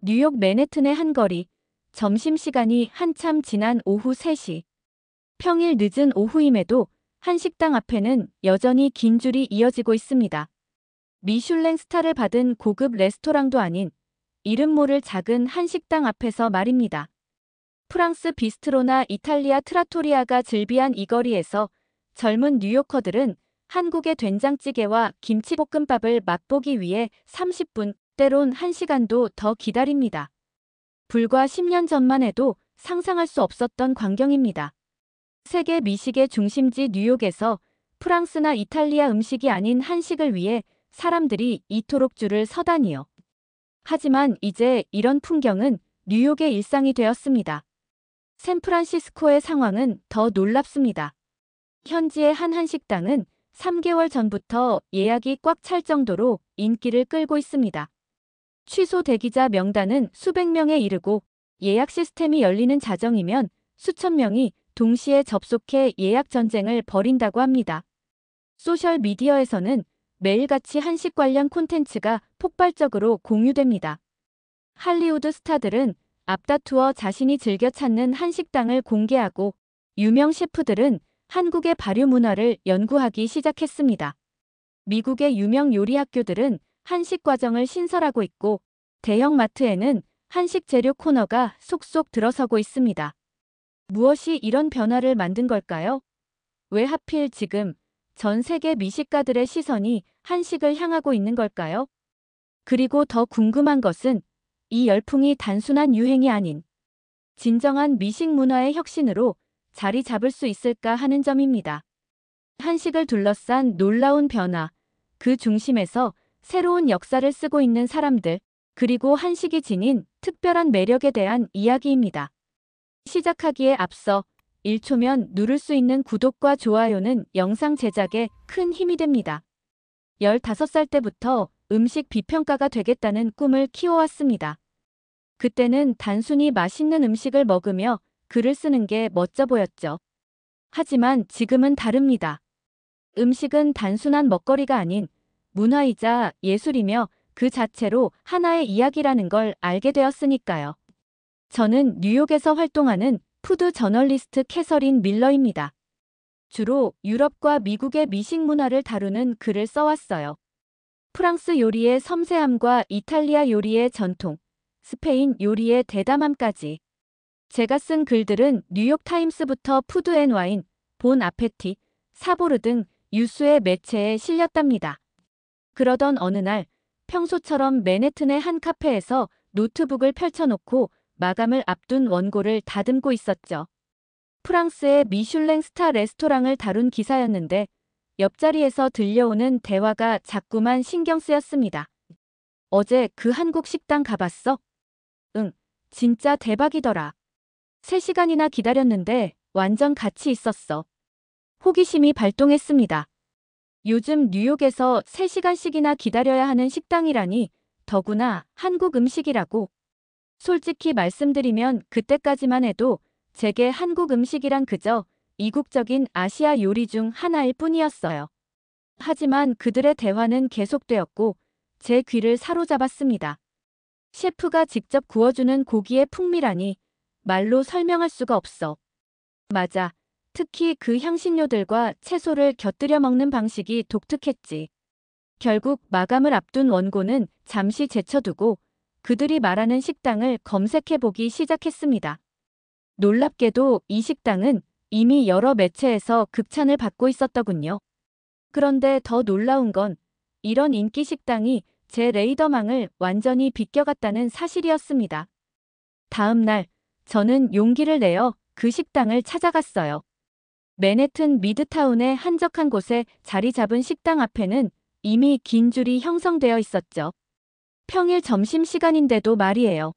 뉴욕 맨해튼의 한 거리. 점심시간이 한참 지난 오후 3시. 평일 늦은 오후임에도 한 식당 앞에는 여전히 긴 줄이 이어지고 있습니다. 미슐랭 스타를 받은 고급 레스토랑도 아닌 이름 모를 작은 한 식당 앞에서 말입니다. 프랑스 비스트로나 이탈리아 트라토리아가 즐비한 이 거리에서 젊은 뉴요커들은 한국의 된장찌개와 김치볶음밥을 맛보기 위해 30분, 때론 1시간도 더 기다립니다. 불과 10년 전만 해도 상상할 수 없었던 광경입니다. 세계 미식의 중심지 뉴욕에서 프랑스나 이탈리아 음식이 아닌 한식을 위해 사람들이 이토록 줄을 서다니요. 하지만 이제 이런 풍경은 뉴욕의 일상이 되었습니다. 샌프란시스코의 상황은 더 놀랍습니다. 현지의 한 한식당은 3개월 전부터 예약이 꽉 찰 정도로 인기를 끌고 있습니다. 취소 대기자 명단은 수백 명에 이르고 예약 시스템이 열리는 자정이면 수천 명이 동시에 접속해 예약 전쟁을 벌인다고 합니다. 소셜미디어에서는 매일같이 한식 관련 콘텐츠가 폭발적으로 공유됩니다. 할리우드 스타들은 앞다투어 자신이 즐겨 찾는 한식당을 공개하고 유명 셰프들은 한국의 발효 문화를 연구하기 시작했습니다. 미국의 유명 요리 학교들은 한식 과정을 신설하고 있고 대형 마트에는 한식 재료 코너가 속속 들어서고 있습니다. 무엇이 이런 변화를 만든 걸까요? 왜 하필 지금 전 세계 미식가들의 시선이 한식을 향하고 있는 걸까요? 그리고 더 궁금한 것은 이 열풍이 단순한 유행이 아닌 진정한 미식 문화의 혁신으로 자리 잡을 수 있을까 하는 점입니다. 한식을 둘러싼 놀라운 변화, 그 중심에서 새로운 역사를 쓰고 있는 사람들, 그리고 한식이 지닌 특별한 매력에 대한 이야기입니다. 시작하기에 앞서 1초면 누를 수 있는 구독과 좋아요는 영상 제작에 큰 힘이 됩니다. 15살 때부터 음식 비평가가 되겠다는 꿈을 키워왔습니다. 그때는 단순히 맛있는 음식을 먹으며 글을 쓰는 게 멋져 보였죠. 하지만 지금은 다릅니다. 음식은 단순한 먹거리가 아닌 문화이자 예술이며 그 자체로 하나의 이야기라는 걸 알게 되었으니까요. 저는 뉴욕에서 활동하는 푸드 저널리스트 캐서린 밀러입니다. 주로 유럽과 미국의 미식 문화를 다루는 글을 써왔어요. 프랑스 요리의 섬세함과 이탈리아 요리의 전통, 스페인 요리의 대담함까지. 제가 쓴 글들은 뉴욕타임스부터 푸드앤와인, 본 아페티, 사보르 등 유수의 매체에 실렸답니다. 그러던 어느 날 평소처럼 맨해튼의 한 카페에서 노트북을 펼쳐놓고 마감을 앞둔 원고를 다듬고 있었죠. 프랑스의 미슐랭 스타 레스토랑을 다룬 기사였는데 옆자리에서 들려오는 대화가 자꾸만 신경 쓰였습니다. 어제 그 한국 식당 가봤어? 응, 진짜 대박이더라. 3시간이나 기다렸는데 완전 가치 있었어. 호기심이 발동했습니다. 요즘 뉴욕에서 3시간씩이나 기다려야 하는 식당이라니 더구나 한국 음식이라고. 솔직히 말씀드리면 그때까지만 해도 제게 한국 음식이란 그저 이국적인 아시아 요리 중 하나일 뿐이었어요. 하지만 그들의 대화는 계속되었고 제 귀를 사로잡았습니다. 셰프가 직접 구워주는 고기의 풍미라니 말로 설명할 수가 없어. 맞아. 특히 그 향신료들과 채소를 곁들여 먹는 방식이 독특했지. 결국 마감을 앞둔 원고는 잠시 제쳐두고 그들이 말하는 식당을 검색해보기 시작했습니다. 놀랍게도 이 식당은 이미 여러 매체에서 극찬을 받고 있었더군요. 그런데 더 놀라운 건 이런 인기 식당이 제 레이더망을 완전히 비껴갔다는 사실이었습니다. 다음 날 저는 용기를 내어 그 식당을 찾아갔어요. 맨해튼 미드타운의 한적한 곳에 자리 잡은 식당 앞에는 이미 긴 줄이 형성되어 있었죠. 평일 점심시간인데도 말이에요.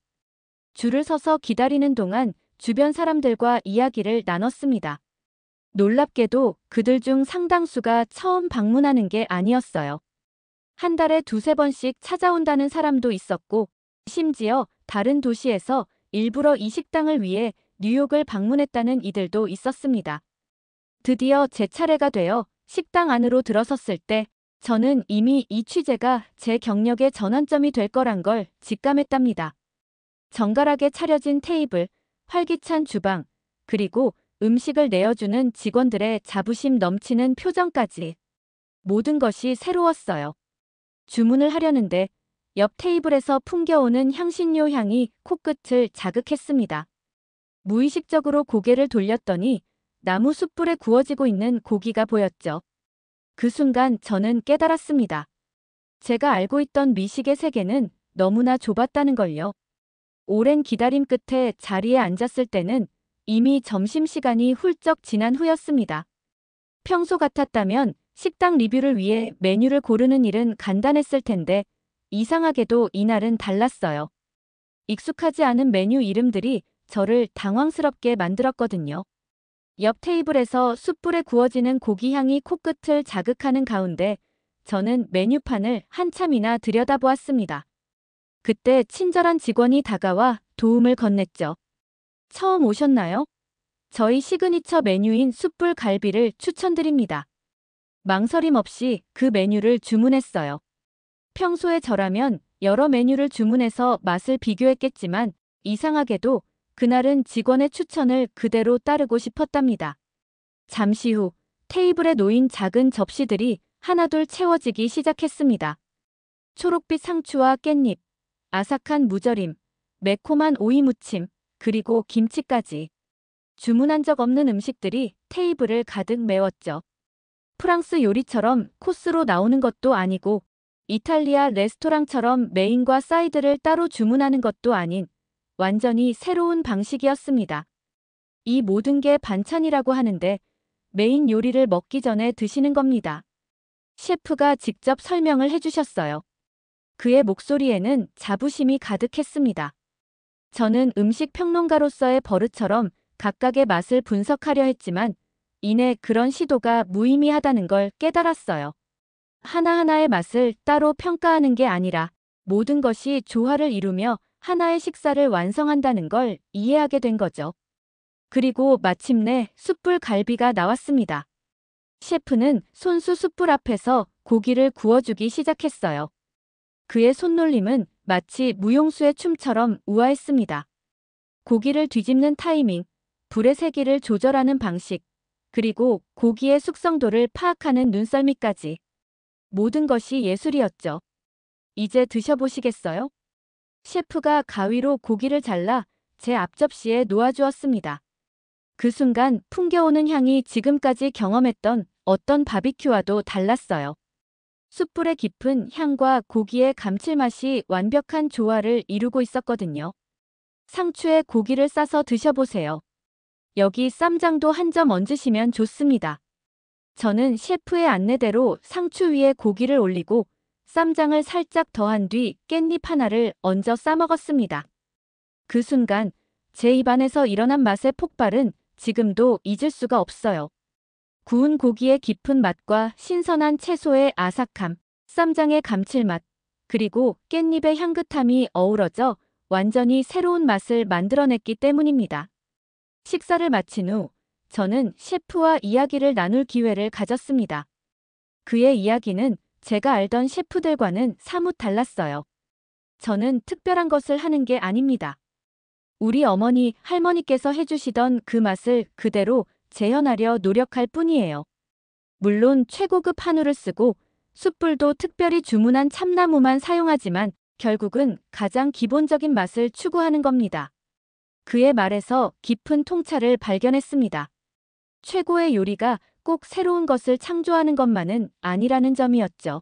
줄을 서서 기다리는 동안 주변 사람들과 이야기를 나눴습니다. 놀랍게도 그들 중 상당수가 처음 방문하는 게 아니었어요. 한 달에 2~3번씩 찾아온다는 사람도 있었고, 심지어 다른 도시에서 일부러 이 식당을 위해 뉴욕을 방문했다는 이들도 있었습니다. 드디어 제 차례가 되어 식당 안으로 들어섰을 때 저는 이미 이 취재가 제 경력의 전환점이 될 거란 걸 직감했답니다. 정갈하게 차려진 테이블, 활기찬 주방, 그리고 음식을 내어주는 직원들의 자부심 넘치는 표정까지. 모든 것이 새로웠어요. 주문을 하려는데 옆 테이블에서 풍겨오는 향신료 향이 코끝을 자극했습니다. 무의식적으로 고개를 돌렸더니 나무 숯불에 구워지고 있는 고기가 보였죠. 그 순간 저는 깨달았습니다. 제가 알고 있던 미식의 세계는 너무나 좁았다는 걸요. 오랜 기다림 끝에 자리에 앉았을 때는 이미 점심시간이 훌쩍 지난 후였습니다. 평소 같았다면 식당 리뷰를 위해 메뉴를 고르는 일은 간단했을 텐데 이상하게도 이날은 달랐어요. 익숙하지 않은 메뉴 이름들이 저를 당황스럽게 만들었거든요. 옆 테이블에서 숯불에 구워지는 고기 향이 코끝을 자극하는 가운데 저는 메뉴판을 한참이나 들여다보았습니다. 그때 친절한 직원이 다가와 도움을 건넸죠. 처음 오셨나요? 저희 시그니처 메뉴인 숯불 갈비를 추천드립니다. 망설임 없이 그 메뉴를 주문했어요. 평소에 저라면 여러 메뉴를 주문해서 맛을 비교했겠지만 이상하게도 그날은 직원의 추천을 그대로 따르고 싶었답니다. 잠시 후 테이블에 놓인 작은 접시들이 하나둘 채워지기 시작했습니다. 초록빛 상추와 깻잎, 아삭한 무절임, 매콤한 오이 무침, 그리고 김치까지. 주문한 적 없는 음식들이 테이블을 가득 메웠죠. 프랑스 요리처럼 코스로 나오는 것도 아니고 이탈리아 레스토랑처럼 메인과 사이드를 따로 주문하는 것도 아닌 완전히 새로운 방식이었습니다. 이 모든 게 반찬이라고 하는데 메인 요리를 먹기 전에 드시는 겁니다. 셰프가 직접 설명을 해주셨어요. 그의 목소리에는 자부심이 가득했습니다. 저는 음식 평론가로서의 버릇처럼 각각의 맛을 분석하려 했지만 이내 그런 시도가 무의미하다는 걸 깨달았어요. 하나하나의 맛을 따로 평가하는 게 아니라 모든 것이 조화를 이루며 하나의 식사를 완성한다는 걸 이해하게 된 거죠. 그리고 마침내 숯불 갈비가 나왔습니다. 셰프는 손수 숯불 앞에서 고기를 구워주기 시작했어요. 그의 손놀림은 마치 무용수의 춤처럼 우아했습니다. 고기를 뒤집는 타이밍, 불의 세기를 조절하는 방식, 그리고 고기의 숙성도를 파악하는 눈썰미까지. 모든 것이 예술이었죠. 이제 드셔보시겠어요? 셰프가 가위로 고기를 잘라 제 앞접시에 놓아주었습니다. 그 순간 풍겨오는 향이 지금까지 경험했던 어떤 바비큐와도 달랐어요. 숯불의 깊은 향과 고기의 감칠맛이 완벽한 조화를 이루고 있었거든요. 상추에 고기를 싸서 드셔보세요. 여기 쌈장도 한 점 얹으시면 좋습니다. 저는 셰프의 안내대로 상추 위에 고기를 올리고 쌈장을 살짝 더한 뒤 깻잎 하나를 얹어 싸먹었습니다. 그 순간 제 입안에서 일어난 맛의 폭발은 지금도 잊을 수가 없어요. 구운 고기의 깊은 맛과 신선한 채소의 아삭함, 쌈장의 감칠맛, 그리고 깻잎의 향긋함이 어우러져 완전히 새로운 맛을 만들어냈기 때문입니다. 식사를 마친 후 저는 셰프와 이야기를 나눌 기회를 가졌습니다. 그의 이야기는 제가 알던 셰프들과는 사뭇 달랐어요. 저는 특별한 것을 하는 게 아닙니다. 우리 어머니, 할머니께서 해주시던 그 맛을 그대로 재현하려 노력할 뿐이에요. 물론 최고급 한우를 쓰고 숯불도 특별히 주문한 참나무만 사용하지만 결국은 가장 기본적인 맛을 추구하는 겁니다. 그의 말에서 깊은 통찰을 발견했습니다. 최고의 요리가 꼭 새로운 것을 창조하는 것만은 아니라는 점이었죠.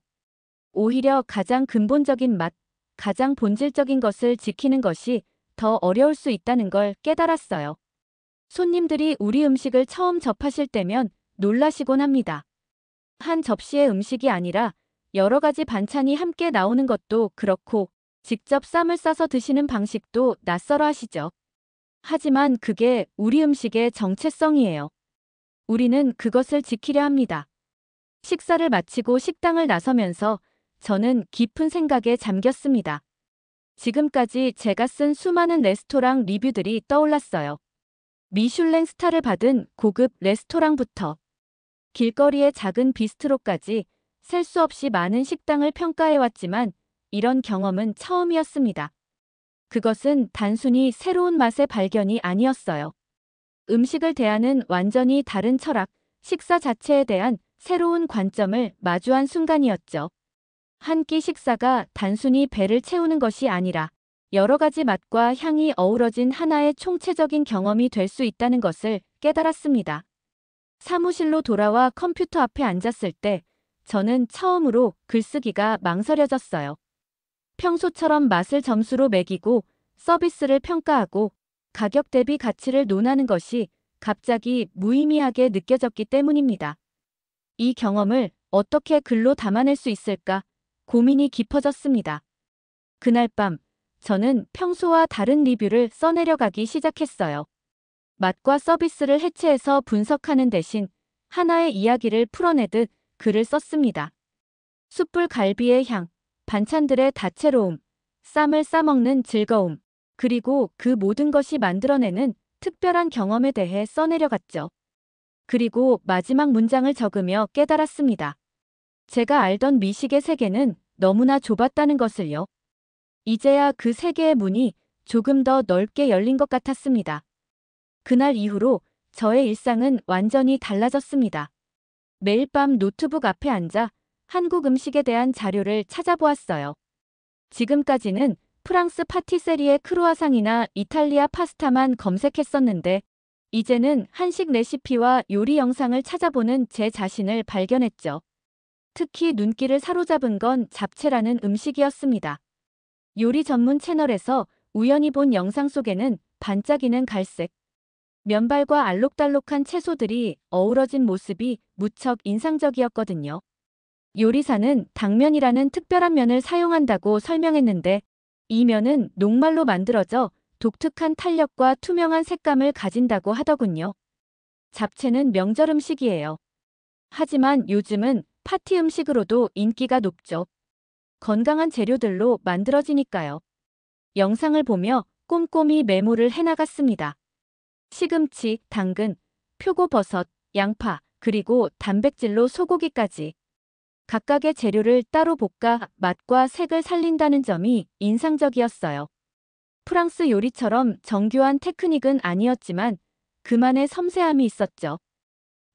오히려 가장 근본적인 맛, 가장 본질적인 것을 지키는 것이 더 어려울 수 있다는 걸 깨달았어요. 손님들이 우리 음식을 처음 접하실 때면 놀라시곤 합니다. 한 접시의 음식이 아니라 여러 가지 반찬이 함께 나오는 것도 그렇고 직접 쌈을 싸서 드시는 방식도 낯설어 하시죠. 하지만 그게 우리 음식의 정체성이에요. 우리는 그것을 지키려 합니다. 식사를 마치고 식당을 나서면서 저는 깊은 생각에 잠겼습니다. 지금까지 제가 쓴 수많은 레스토랑 리뷰들이 떠올랐어요. 미슐랭 스타를 받은 고급 레스토랑부터 길거리의 작은 비스트로까지 셀 수 없이 많은 식당을 평가해왔지만 이런 경험은 처음이었습니다. 그것은 단순히 새로운 맛의 발견이 아니었어요. 음식을 대하는 완전히 다른 철학, 식사 자체에 대한 새로운 관점을 마주한 순간이었죠. 한 끼 식사가 단순히 배를 채우는 것이 아니라 여러 가지 맛과 향이 어우러진 하나의 총체적인 경험이 될 수 있다는 것을 깨달았습니다. 사무실로 돌아와 컴퓨터 앞에 앉았을 때 저는 처음으로 글쓰기가 망설여졌어요. 평소처럼 맛을 점수로 매기고 서비스를 평가하고 가격 대비 가치를 논하는 것이 갑자기 무의미하게 느껴졌기 때문입니다. 이 경험을 어떻게 글로 담아낼 수 있을까 고민이 깊어졌습니다. 그날 밤 저는 평소와 다른 리뷰를 써내려가기 시작했어요. 맛과 서비스를 해체해서 분석하는 대신 하나의 이야기를 풀어내듯 글을 썼습니다. 숯불 갈비의 향, 반찬들의 다채로움, 쌈을 싸먹는 즐거움, 그리고 그 모든 것이 만들어내는 특별한 경험에 대해 써내려갔죠. 그리고 마지막 문장을 적으며 깨달았습니다. 제가 알던 미식의 세계는 너무나 좁았다는 것을요. 이제야 그 세계의 문이 조금 더 넓게 열린 것 같았습니다. 그날 이후로 저의 일상은 완전히 달라졌습니다. 매일 밤 노트북 앞에 앉아 한국 음식에 대한 자료를 찾아보았어요. 지금까지는 프랑스 파티세리의 크루아상이나 이탈리아 파스타만 검색했었는데 이제는 한식 레시피와 요리 영상을 찾아보는 제 자신을 발견했죠. 특히 눈길을 사로잡은 건 잡채라는 음식이었습니다. 요리 전문 채널에서 우연히 본 영상 속에는 반짝이는 갈색, 면발과 알록달록한 채소들이 어우러진 모습이 무척 인상적이었거든요. 요리사는 당면이라는 특별한 면을 사용한다고 설명했는데 이 면은 녹말로 만들어져 독특한 탄력과 투명한 색감을 가진다고 하더군요. 잡채는 명절 음식이에요. 하지만 요즘은 파티 음식으로도 인기가 높죠. 건강한 재료들로 만들어지니까요. 영상을 보며 꼼꼼히 메모를 해나갔습니다. 시금치, 당근, 표고버섯, 양파, 그리고 단백질로 소고기까지. 각각의 재료를 따로 볶아 맛과 색을 살린다는 점이 인상적이었어요. 프랑스 요리처럼 정교한 테크닉은 아니었지만 그만의 섬세함이 있었죠.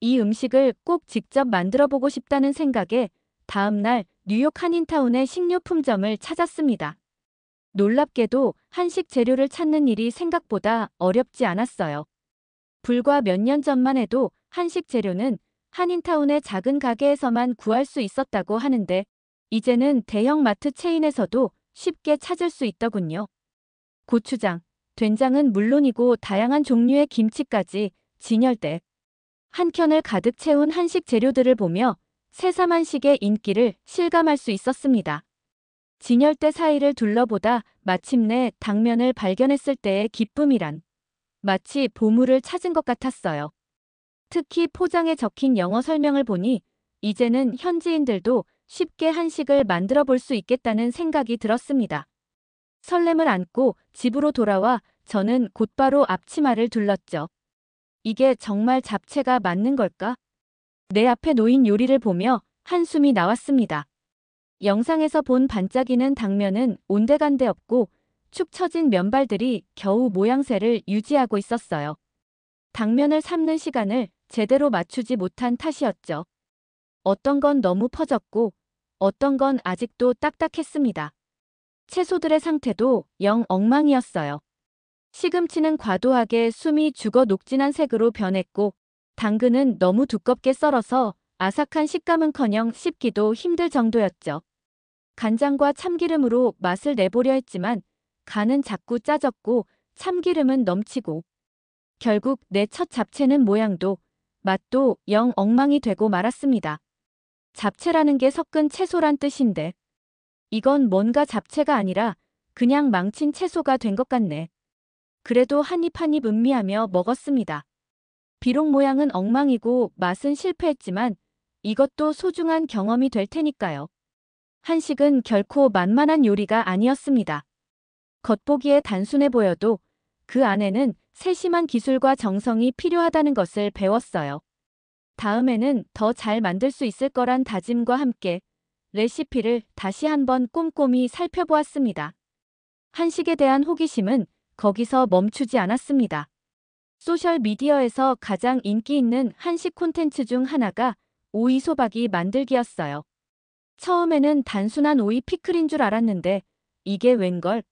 이 음식을 꼭 직접 만들어보고 싶다는 생각에 다음 날 뉴욕 한인타운의 식료품점을 찾았습니다. 놀랍게도 한식 재료를 찾는 일이 생각보다 어렵지 않았어요. 불과 몇 년 전만 해도 한식 재료는 한인타운의 작은 가게에서만 구할 수 있었다고 하는데 이제는 대형 마트 체인에서도 쉽게 찾을 수 있더군요. 고추장, 된장은 물론이고 다양한 종류의 김치까지 진열대, 한 켠을 가득 채운 한식 재료들을 보며 새삼 한식의 인기를 실감할 수 있었습니다. 진열대 사이를 둘러보다 마침내 당면을 발견했을 때의 기쁨이란 마치 보물을 찾은 것 같았어요. 특히 포장에 적힌 영어 설명을 보니 이제는 현지인들도 쉽게 한식을 만들어 볼 수 있겠다는 생각이 들었습니다. 설렘을 안고 집으로 돌아와 저는 곧바로 앞치마를 둘렀죠. 이게 정말 잡채가 맞는 걸까? 내 앞에 놓인 요리를 보며 한숨이 나왔습니다. 영상에서 본 반짝이는 당면은 온데간데 없고 축 처진 면발들이 겨우 모양새를 유지하고 있었어요. 당면을 삶는 시간을 제대로 맞추지 못한 탓이었죠. 어떤 건 너무 퍼졌고 어떤 건 아직도 딱딱했습니다. 채소들의 상태도 영 엉망이었어요. 시금치는 과도하게 숨이 죽어 녹진한 색으로 변했고 당근은 너무 두껍게 썰어서 아삭한 식감은커녕 씹기도 힘들 정도였죠. 간장과 참기름으로 맛을 내보려 했지만 간은 자꾸 짜졌고 참기름은 넘치고 결국 내 첫 잡채는 모양도 맛도 영 엉망이 되고 말았습니다. 잡채라는 게 섞은 채소란 뜻인데 이건 뭔가 잡채가 아니라 그냥 망친 채소가 된 것 같네. 그래도 한 입 한 입 음미하며 먹었습니다. 비록 모양은 엉망이고 맛은 실패했지만 이것도 소중한 경험이 될 테니까요. 한식은 결코 만만한 요리가 아니었습니다. 겉보기에 단순해 보여도 그 안에는 세심한 기술과 정성이 필요하다는 것을 배웠어요. 다음에는 더 잘 만들 수 있을 거란 다짐과 함께 레시피를 다시 한번 꼼꼼히 살펴보았습니다. 한식에 대한 호기심은 거기서 멈추지 않았습니다. 소셜미디어에서 가장 인기 있는 한식 콘텐츠 중 하나가 오이소박이 만들기였어요. 처음에는 단순한 오이 피클인 줄 알았는데 이게 웬걸?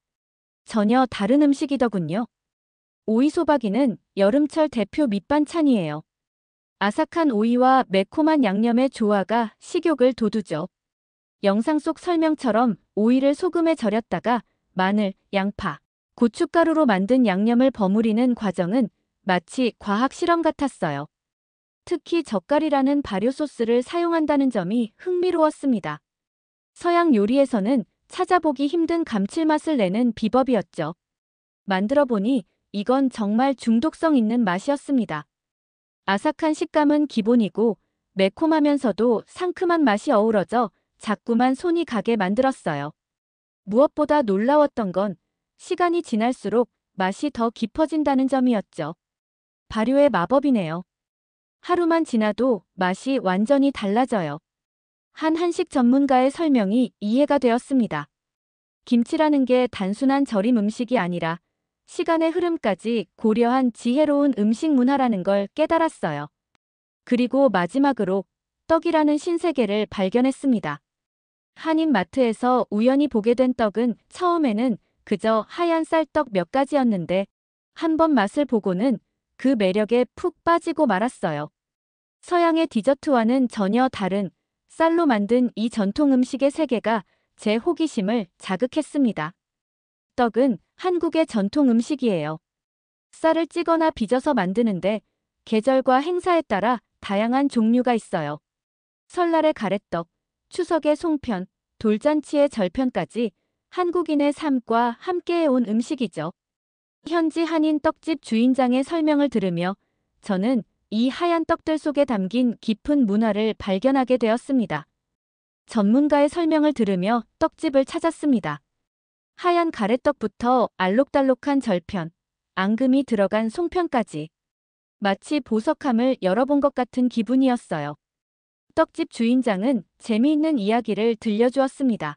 전혀 다른 음식이더군요. 오이소박이는 여름철 대표 밑반찬이에요. 아삭한 오이와 매콤한 양념의 조화가 식욕을 돋우죠. 영상 속 설명처럼 오이를 소금에 절였다가 마늘, 양파, 고춧가루로 만든 양념을 버무리는 과정은 마치 과학 실험 같았어요. 특히 젓갈이라는 발효 소스를 사용한다는 점이 흥미로웠습니다. 서양 요리에서는 찾아보기 힘든 감칠맛을 내는 비법이었죠. 만들어 보니 이건 정말 중독성 있는 맛이었습니다. 아삭한 식감은 기본이고 매콤하면서도 상큼한 맛이 어우러져 자꾸만 손이 가게 만들었어요. 무엇보다 놀라웠던 건 시간이 지날수록 맛이 더 깊어진다는 점이었죠. 발효의 마법이네요. 하루만 지나도 맛이 완전히 달라져요. 한 한식 전문가의 설명이 이해가 되었습니다. 김치라는 게 단순한 절임 음식이 아니라 시간의 흐름까지 고려한 지혜로운 음식 문화라는 걸 깨달았어요. 그리고 마지막으로 떡이라는 신세계를 발견했습니다. 한인마트에서 우연히 보게 된 떡은 처음에는 그저 하얀 쌀떡 몇 가지였는데 한 번 맛을 보고는 그 매력에 푹 빠지고 말았어요. 서양의 디저트와는 전혀 다른 쌀로 만든 이 전통 음식의 세계가 제 호기심을 자극했습니다. 떡은 한국의 전통 음식이에요. 쌀을 찌거나 빚어서 만드는데 계절과 행사에 따라 다양한 종류가 있어요. 설날의 가래떡, 추석의 송편, 돌잔치의 절편까지 한국인의 삶과 함께해온 음식이죠. 현지 한인 떡집 주인장의 설명을 들으며 저는 이 하얀 떡들 속에 담긴 깊은 문화를 발견하게 되었습니다. 전문가의 설명을 들으며 떡집을 찾았습니다. 하얀 가래떡부터 알록달록한 절편, 앙금이 들어간 송편까지 마치 보석함을 열어본 것 같은 기분이었어요. 떡집 주인장은 재미있는 이야기를 들려주었습니다.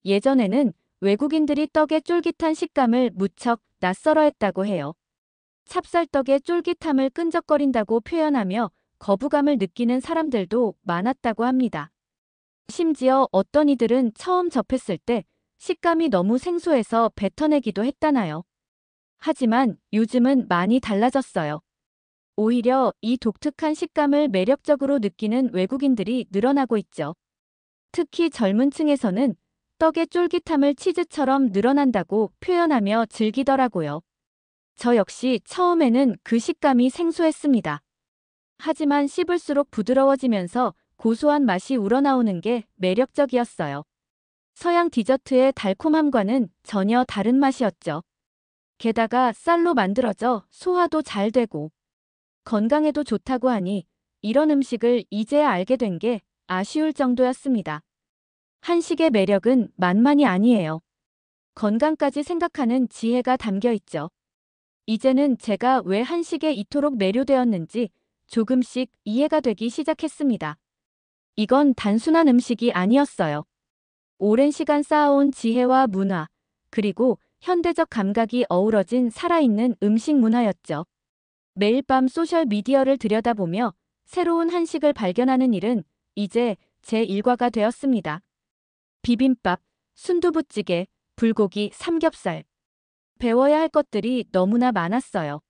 예전에는 외국인들이 떡의 쫄깃한 식감을 무척 낯설어했다고 해요. 찹쌀떡의 쫄깃함을 끈적거린다고 표현하며 거부감을 느끼는 사람들도 많았다고 합니다. 심지어 어떤 이들은 처음 접했을 때 식감이 너무 생소해서 뱉어내기도 했다나요. 하지만 요즘은 많이 달라졌어요. 오히려 이 독특한 식감을 매력적으로 느끼는 외국인들이 늘어나고 있죠. 특히 젊은 층에서는 떡의 쫄깃함을 치즈처럼 늘어난다고 표현하며 즐기더라고요. 저 역시 처음에는 그 식감이 생소했습니다. 하지만 씹을수록 부드러워지면서 고소한 맛이 우러나오는 게 매력적이었어요. 서양 디저트의 달콤함과는 전혀 다른 맛이었죠. 게다가 쌀로 만들어져 소화도 잘 되고 건강에도 좋다고 하니 이런 음식을 이제야 알게 된 게 아쉬울 정도였습니다. 한식의 매력은 만만이 아니에요. 건강까지 생각하는 지혜가 담겨 있죠. 이제는 제가 왜 한식에 이토록 매료되었는지 조금씩 이해가 되기 시작했습니다. 이건 단순한 음식이 아니었어요. 오랜 시간 쌓아온 지혜와 문화, 그리고 현대적 감각이 어우러진 살아있는 음식 문화였죠. 매일 밤 소셜미디어를 들여다보며 새로운 한식을 발견하는 일은 이제 제 일과가 되었습니다. 비빔밥, 순두부찌개, 불고기, 삼겹살. 배워야 할 것들이 너무나 많았어요.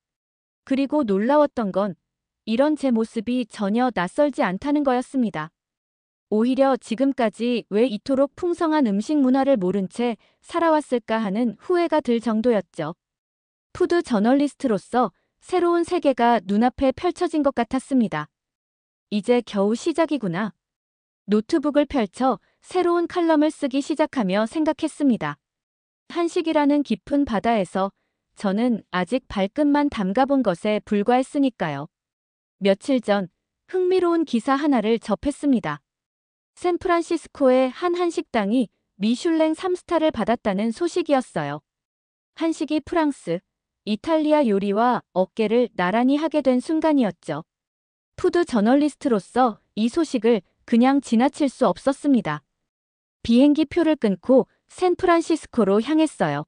그리고 놀라웠던 건 이런 제 모습이 전혀 낯설지 않다는 거였습니다. 오히려 지금까지 왜 이토록 풍성한 음식 문화를 모른 채 살아왔을까 하는 후회가 들 정도였죠. 푸드 저널리스트로서 새로운 세계가 눈앞에 펼쳐진 것 같았습니다. 이제 겨우 시작이구나. 노트북을 펼쳐 새로운 칼럼을 쓰기 시작하며 생각했습니다. 한식이라는 깊은 바다에서 저는 아직 발끝만 담가본 것에 불과했으니까요. 며칠 전 흥미로운 기사 하나를 접했습니다. 샌프란시스코의 한 한식당이 미슐랭 3스타를 받았다는 소식이었어요. 한식이 프랑스, 이탈리아 요리와 어깨를 나란히 하게 된 순간이었죠. 푸드 저널리스트로서 이 소식을 그냥 지나칠 수 없었습니다. 비행기 표를 끊고 샌프란시스코로 향했어요.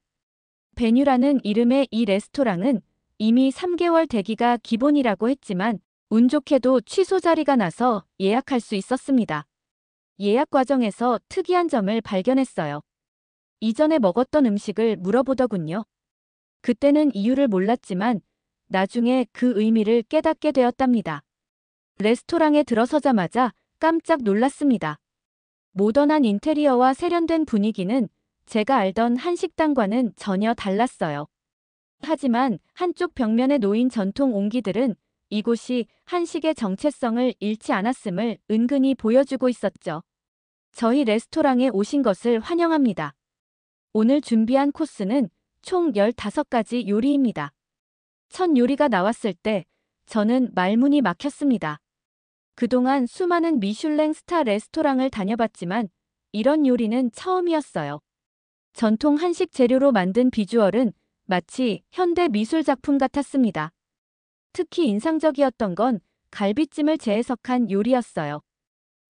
베뉴라는 이름의 이 레스토랑은 이미 3개월 대기가 기본이라고 했지만 운 좋게도 취소 자리가 나서 예약할 수 있었습니다. 예약 과정에서 특이한 점을 발견했어요. 이전에 먹었던 음식을 물어보더군요. 그때는 이유를 몰랐지만 나중에 그 의미를 깨닫게 되었답니다. 레스토랑에 들어서자마자 깜짝 놀랐습니다. 모던한 인테리어와 세련된 분위기는 제가 알던 한식당과는 전혀 달랐어요. 하지만 한쪽 벽면에 놓인 전통 옹기들은 이곳이 한식의 정체성을 잃지 않았음을 은근히 보여주고 있었죠. 저희 레스토랑에 오신 것을 환영합니다. 오늘 준비한 코스는 총 15가지 요리입니다. 첫 요리가 나왔을 때 저는 말문이 막혔습니다. 그동안 수많은 미슐랭 스타 레스토랑을 다녀봤지만 이런 요리는 처음이었어요. 전통 한식 재료로 만든 비주얼은 마치 현대 미술 작품 같았습니다. 특히 인상적이었던 건 갈비찜을 재해석한 요리였어요.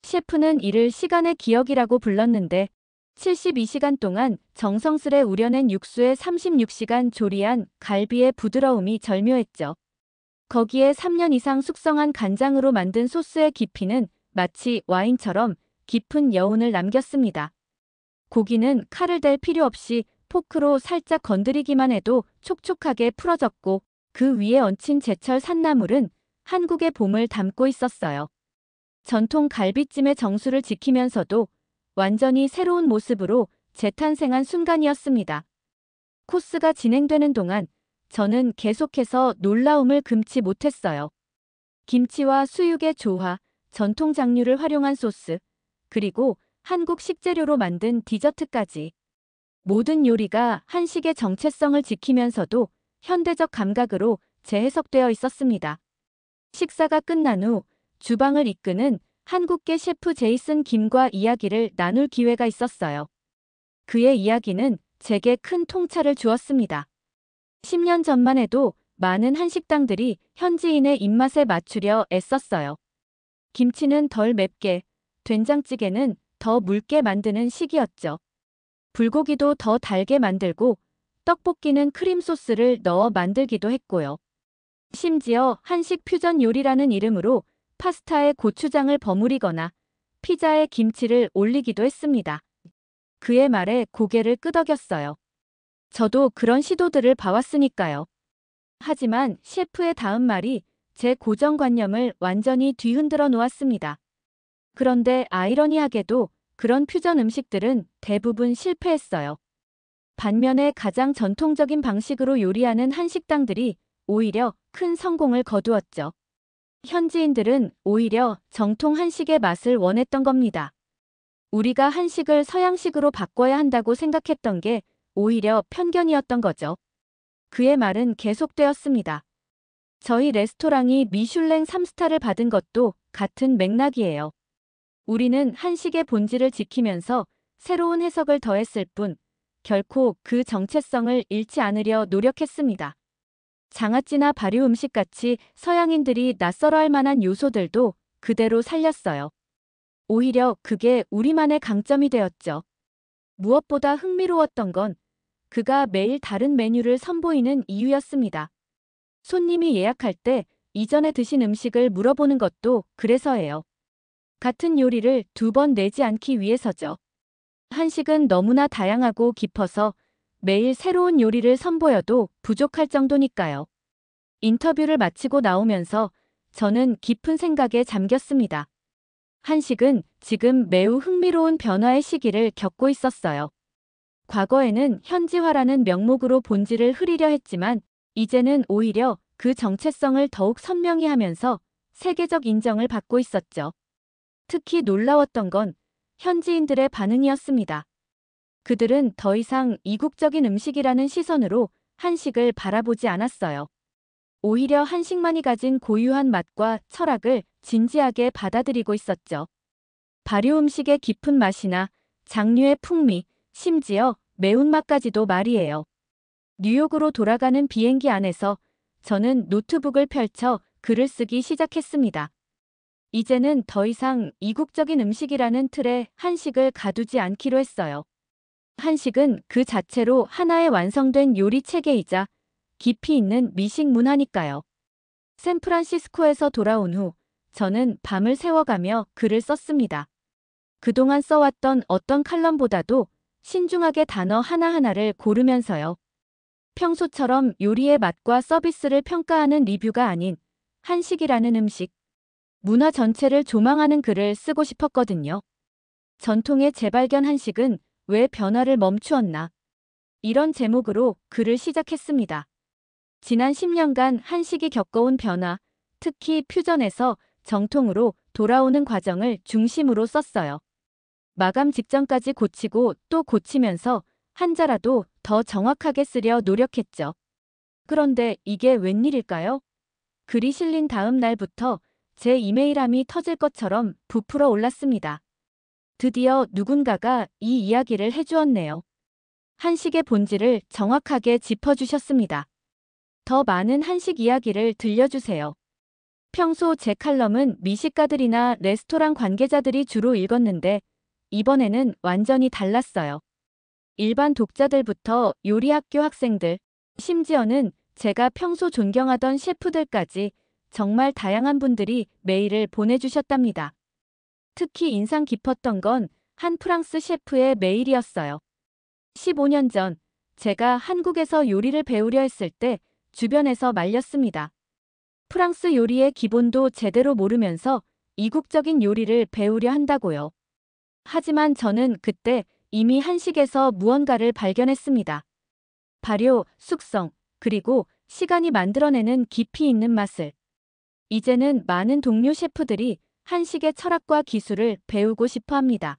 셰프는 이를 시간의 기억이라고 불렀는데 72시간 동안 정성스레 우려낸 육수에 36시간 조리한 갈비의 부드러움이 절묘했죠. 거기에 3년 이상 숙성한 간장으로 만든 소스의 깊이는 마치 와인처럼 깊은 여운을 남겼습니다. 고기는 칼을 댈 필요 없이 포크로 살짝 건드리기만 해도 촉촉하게 풀어졌고 그 위에 얹힌 제철 산나물은 한국의 봄을 담고 있었어요. 전통 갈비찜의 정수를 지키면서도 완전히 새로운 모습으로 재탄생한 순간이었습니다. 코스가 진행되는 동안 저는 계속해서 놀라움을 금치 못했어요. 김치와 수육의 조화, 전통 장류를 활용한 소스, 그리고 한국 식재료로 만든 디저트까지. 모든 요리가 한식의 정체성을 지키면서도 현대적 감각으로 재해석되어 있었습니다. 식사가 끝난 후 주방을 이끄는 한국계 셰프 제이슨 김과 이야기를 나눌 기회가 있었어요. 그의 이야기는 제게 큰 통찰을 주었습니다. 10년 전만 해도 많은 한식당들이 현지인의 입맛에 맞추려 애썼어요. 김치는 덜 맵게, 된장찌개는 더 묽게 만드는 시기였죠. 불고기도 더 달게 만들고 떡볶이는 크림 소스를 넣어 만들기도 했고요. 심지어 한식 퓨전 요리라는 이름으로 파스타에 고추장을 버무리거나 피자에 김치를 올리기도 했습니다. 그의 말에 고개를 끄덕였어요. 저도 그런 시도들을 봐왔으니까요. 하지만 셰프의 다음 말이 제 고정관념을 완전히 뒤흔들어 놓았습니다. 그런데 아이러니하게도 그런 퓨전 음식들은 대부분 실패했어요. 반면에 가장 전통적인 방식으로 요리하는 한식당들이 오히려 큰 성공을 거두었죠. 현지인들은 오히려 정통 한식의 맛을 원했던 겁니다. 우리가 한식을 서양식으로 바꿔야 한다고 생각했던 게 오히려 편견이었던 거죠. 그의 말은 계속되었습니다. 저희 레스토랑이 미슐랭 3스타를 받은 것도 같은 맥락이에요. 우리는 한식의 본질을 지키면서 새로운 해석을 더했을 뿐 결코 그 정체성을 잃지 않으려 노력했습니다. 장아찌나 발효 음식같이 서양인들이 낯설어할 만한 요소들도 그대로 살렸어요. 오히려 그게 우리만의 강점이 되었죠. 무엇보다 흥미로웠던 건 그가 매일 다른 메뉴를 선보이는 이유였습니다. 손님이 예약할 때 이전에 드신 음식을 물어보는 것도 그래서예요. 같은 요리를 2번 내지 않기 위해서죠. 한식은 너무나 다양하고 깊어서 매일 새로운 요리를 선보여도 부족할 정도니까요. 인터뷰를 마치고 나오면서 저는 깊은 생각에 잠겼습니다. 한식은 지금 매우 흥미로운 변화의 시기를 겪고 있었어요. 과거에는 현지화라는 명목으로 본질을 흐리려 했지만 이제는 오히려 그 정체성을 더욱 선명히 하면서 세계적 인정을 받고 있었죠. 특히 놀라웠던 건 현지인들의 반응이었습니다. 그들은 더 이상 이국적인 음식이라는 시선으로 한식을 바라보지 않았어요. 오히려 한식만이 가진 고유한 맛과 철학을 진지하게 받아들이고 있었죠. 발효 음식의 깊은 맛이나 장류의 풍미, 심지어 매운맛까지도 말이에요. 뉴욕으로 돌아가는 비행기 안에서 저는 노트북을 펼쳐 글을 쓰기 시작했습니다. 이제는 더 이상 이국적인 음식이라는 틀에 한식을 가두지 않기로 했어요. 한식은 그 자체로 하나의 완성된 요리 체계이자 깊이 있는 미식 문화니까요. 샌프란시스코에서 돌아온 후 저는 밤을 새워가며 글을 썼습니다. 그동안 써왔던 어떤 칼럼보다도 신중하게 단어 하나하나를 고르면서요. 평소처럼 요리의 맛과 서비스를 평가하는 리뷰가 아닌 한식이라는 음식, 문화 전체를 조망하는 글을 쓰고 싶었거든요. 전통의 재발견 한식은 왜 변화를 멈추었나? 이런 제목으로 글을 시작했습니다. 지난 10년간 한식이 겪어온 변화, 특히 퓨전에서 정통으로 돌아오는 과정을 중심으로 썼어요. 마감 직전까지 고치고 또 고치면서 한자라도 더 정확하게 쓰려 노력했죠. 그런데 이게 웬일일까요? 글이 실린 다음 날부터 제 이메일함이 터질 것처럼 부풀어 올랐습니다. 드디어 누군가가 이 이야기를 해주었네요. 한식의 본질을 정확하게 짚어주셨습니다. 더 많은 한식 이야기를 들려주세요. 평소 제 칼럼은 미식가들이나 레스토랑 관계자들이 주로 읽었는데 이번에는 완전히 달랐어요. 일반 독자들부터 요리학교 학생들, 심지어는 제가 평소 존경하던 셰프들까지 정말 다양한 분들이 메일을 보내주셨답니다. 특히 인상 깊었던 건 한 프랑스 셰프의 메일이었어요. 15년 전 제가 한국에서 요리를 배우려 했을 때 주변에서 말렸습니다. 프랑스 요리의 기본도 제대로 모르면서 이국적인 요리를 배우려 한다고요. 하지만 저는 그때 이미 한식에서 무언가를 발견했습니다. 발효, 숙성, 그리고 시간이 만들어내는 깊이 있는 맛을. 이제는 많은 동료 셰프들이 한식의 철학과 기술을 배우고 싶어 합니다.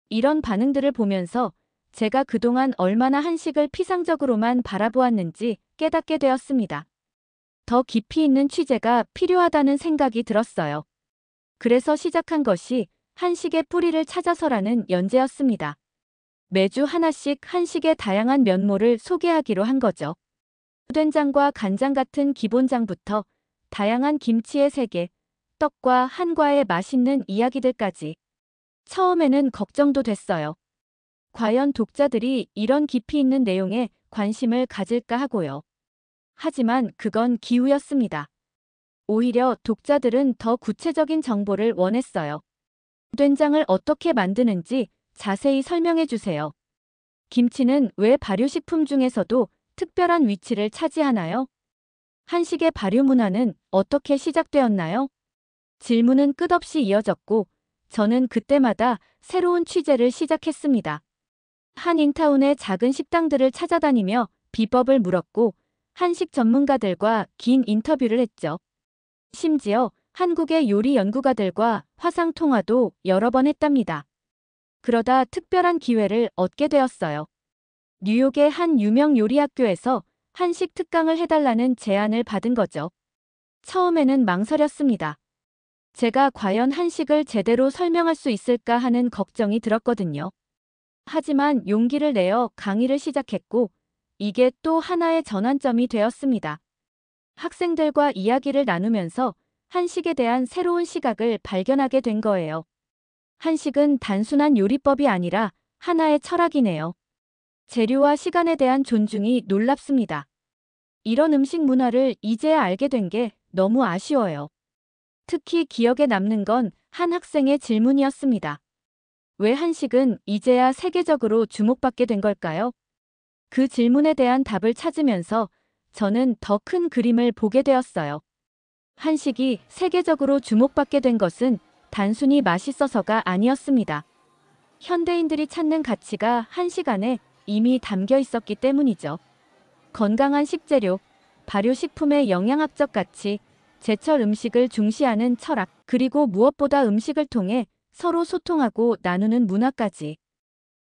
이런 반응들을 보면서 제가 그동안 얼마나 한식을 피상적으로만 바라보았는지 깨닫게 되었습니다. 더 깊이 있는 취재가 필요하다는 생각이 들었어요. 그래서 시작한 것이 한식의 뿌리를 찾아서라는 연재였습니다. 매주 하나씩 한식의 다양한 면모를 소개하기로 한 거죠. 된장과 간장 같은 기본장부터 다양한 김치의 세계, 떡과 한과의 맛있는 이야기들까지. 처음에는 걱정도 됐어요. 과연 독자들이 이런 깊이 있는 내용에 관심을 가질까 하고요. 하지만 그건 기우였습니다. 오히려 독자들은 더 구체적인 정보를 원했어요. 된장을 어떻게 만드는지 자세히 설명해 주세요. 김치는 왜 발효식품 중에서도 특별한 위치를 차지하나요? 한식의 발효 문화는 어떻게 시작되었나요? 질문은 끝없이 이어졌고 저는 그때마다 새로운 취재를 시작했습니다. 한인타운의 작은 식당들을 찾아다니며 비법을 물었고 한식 전문가들과 긴 인터뷰를 했죠. 심지어 한국의 요리 연구가들과 화상 통화도 여러 번 했답니다. 그러다 특별한 기회를 얻게 되었어요. 뉴욕의 한 유명 요리학교에서 한식 특강을 해달라는 제안을 받은 거죠. 처음에는 망설였습니다. 제가 과연 한식을 제대로 설명할 수 있을까 하는 걱정이 들었거든요. 하지만 용기를 내어 강의를 시작했고 이게 또 하나의 전환점이 되었습니다. 학생들과 이야기를 나누면서 한식에 대한 새로운 시각을 발견하게 된 거예요. 한식은 단순한 요리법이 아니라 하나의 철학이네요. 재료와 시간에 대한 존중이 놀랍습니다. 이런 음식 문화를 이제야 알게 된 게 너무 아쉬워요. 특히 기억에 남는 건 한 학생의 질문이었습니다. 왜 한식은 이제야 세계적으로 주목받게 된 걸까요? 그 질문에 대한 답을 찾으면서 저는 더 큰 그림을 보게 되었어요. 한식이 세계적으로 주목받게 된 것은 단순히 맛있어서가 아니었습니다. 현대인들이 찾는 가치가 한식 안에 이미 담겨 있었기 때문이죠. 건강한 식재료, 발효식품의 영양학적 가치, 제철 음식을 중시하는 철학, 그리고 무엇보다 음식을 통해 서로 소통하고 나누는 문화까지.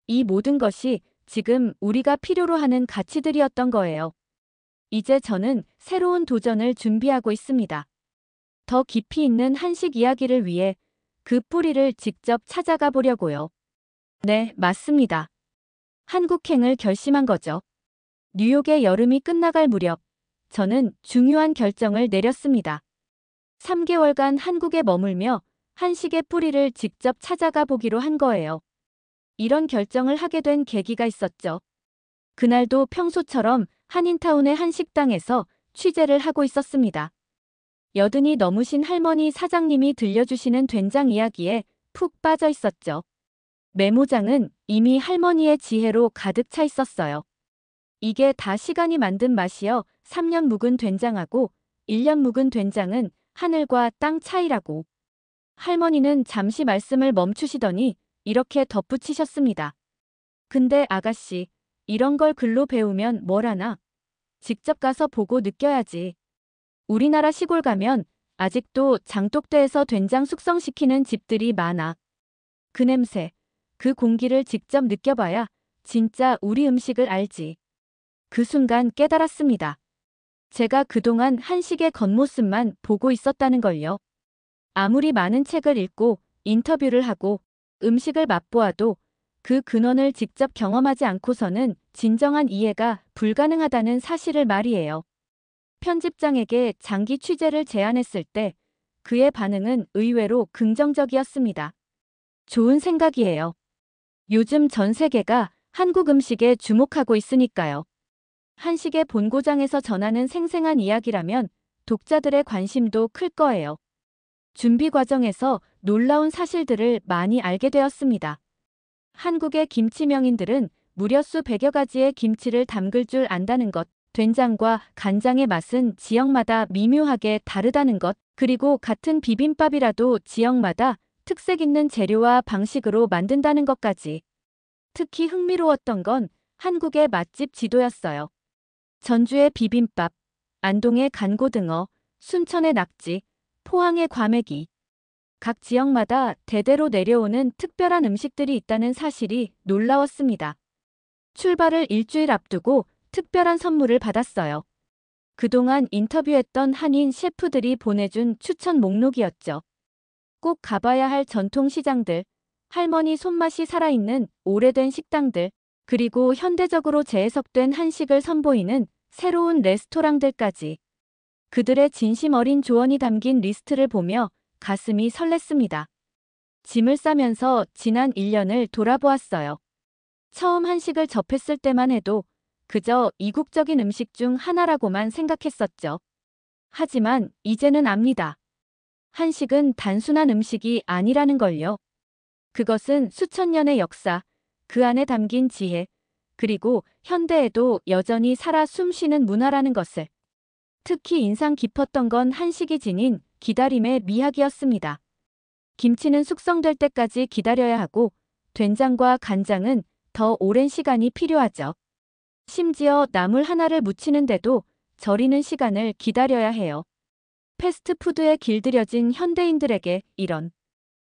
이 모든 것이 지금 우리가 필요로 하는 가치들이었던 거예요. 이제 저는 새로운 도전을 준비하고 있습니다. 더 깊이 있는 한식 이야기를 위해 그 뿌리를 직접 찾아가 보려고요. 네, 맞습니다. 한국행을 결심한 거죠. 뉴욕의 여름이 끝나갈 무렵, 저는 중요한 결정을 내렸습니다. 3개월간 한국에 머물며 한식의 뿌리를 직접 찾아가 보기로 한 거예요. 이런 결정을 하게 된 계기가 있었죠. 그날도 평소처럼 한인타운의 한 식당에서 취재를 하고 있었습니다. 여든이 넘으신 할머니 사장님이 들려주시는 된장 이야기에 푹 빠져 있었죠. 메모장은 이미 할머니의 지혜로 가득 차 있었어요. 이게 다 시간이 만든 맛이여 3년 묵은 된장하고 1년 묵은 된장은 하늘과 땅 차이라고. 할머니는 잠시 말씀을 멈추시더니 이렇게 덧붙이셨습니다. 근데 아가씨, 이런 걸 글로 배우면 뭘 하나? 직접 가서 보고 느껴야지. 우리나라 시골 가면 아직도 장독대에서 된장 숙성시키는 집들이 많아. 그 냄새, 그 공기를 직접 느껴봐야 진짜 우리 음식을 알지. 그 순간 깨달았습니다. 제가 그동안 한식의 겉모습만 보고 있었다는 걸요. 아무리 많은 책을 읽고 인터뷰를 하고 음식을 맛보아도 그 근원을 직접 경험하지 않고서는 진정한 이해가 불가능하다는 사실을 말이에요. 편집장에게 장기 취재를 제안했을 때 그의 반응은 의외로 긍정적이었습니다. 좋은 생각이에요. 요즘 전 세계가 한국 음식에 주목하고 있으니까요. 한식의 본고장에서 전하는 생생한 이야기라면 독자들의 관심도 클 거예요. 준비 과정에서 놀라운 사실들을 많이 알게 되었습니다. 한국의 김치 명인들은 무려 수백여 가지의 김치를 담글 줄 안다는 것, 된장과 간장의 맛은 지역마다 미묘하게 다르다는 것, 그리고 같은 비빔밥이라도 지역마다 특색 있는 재료와 방식으로 만든다는 것까지. 특히 흥미로웠던 건 한국의 맛집 지도였어요. 전주의 비빔밥, 안동의 간고등어, 순천의 낙지, 포항의 과메기. 각 지역마다 대대로 내려오는 특별한 음식들이 있다는 사실이 놀라웠습니다. 출발을 일주일 앞두고 특별한 선물을 받았어요. 그동안 인터뷰했던 한인 셰프들이 보내준 추천 목록이었죠. 꼭 가봐야 할 전통 시장들, 할머니 손맛이 살아있는 오래된 식당들, 그리고 현대적으로 재해석된 한식을 선보이는 새로운 레스토랑들까지. 그들의 진심 어린 조언이 담긴 리스트를 보며 가슴이 설렜습니다. 짐을 싸면서 지난 1년을 돌아보았어요. 처음 한식을 접했을 때만 해도 그저 이국적인 음식 중 하나라고만 생각했었죠. 하지만 이제는 압니다. 한식은 단순한 음식이 아니라는 걸요. 그것은 수천 년의 역사, 그 안에 담긴 지혜, 그리고 현대에도 여전히 살아 숨쉬는 문화라는 것을. 특히 인상 깊었던 건 한식이 지닌 기다림의 미학이었습니다. 김치는 숙성될 때까지 기다려야 하고 된장과 간장은 더 오랜 시간이 필요하죠. 심지어 나물 하나를 무치는데도 절이는 시간을 기다려야 해요. 패스트푸드에 길들여진 현대인들에게 이런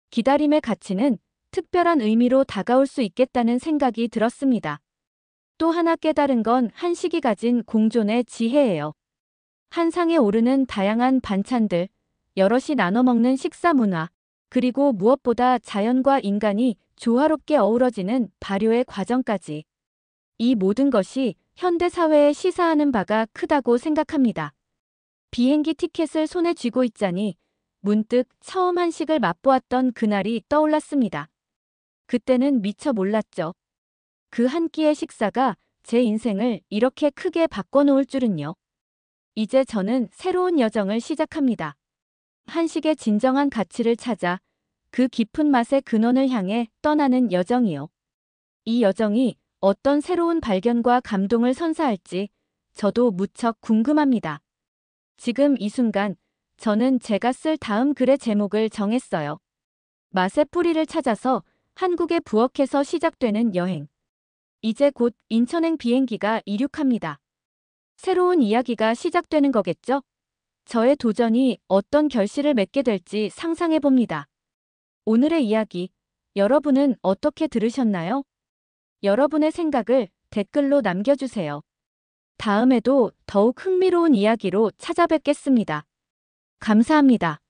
기다림의 가치는 특별한 의미로 다가올 수 있겠다는 생각이 들었습니다. 또 하나 깨달은 건 한식이 가진 공존의 지혜예요. 한 상에 오르는 다양한 반찬들, 여럿이 나눠 먹는 식사 문화, 그리고 무엇보다 자연과 인간이 조화롭게 어우러지는 발효의 과정까지. 이 모든 것이 현대 사회에 시사하는 바가 크다고 생각합니다. 비행기 티켓을 손에 쥐고 있자니 문득 처음 한식을 맛보았던 그날이 떠올랐습니다. 그때는 미처 몰랐죠. 그 한 끼의 식사가 제 인생을 이렇게 크게 바꿔놓을 줄은요. 이제 저는 새로운 여정을 시작합니다. 한식의 진정한 가치를 찾아 그 깊은 맛의 근원을 향해 떠나는 여정이요. 이 여정이 어떤 새로운 발견과 감동을 선사할지 저도 무척 궁금합니다. 지금 이 순간 저는 제가 쓸 다음 글의 제목을 정했어요. 맛의 뿌리를 찾아서 한국에 부엌에서 시작되는 여행. 이제 곧 인천행 비행기가 이륙합니다. 새로운 이야기가 시작되는 거겠죠? 저의 도전이 어떤 결실을 맺게 될지 상상해봅니다. 오늘의 이야기, 여러분은 어떻게 들으셨나요? 여러분의 생각을 댓글로 남겨주세요. 다음에도 더욱 흥미로운 이야기로 찾아뵙겠습니다. 감사합니다.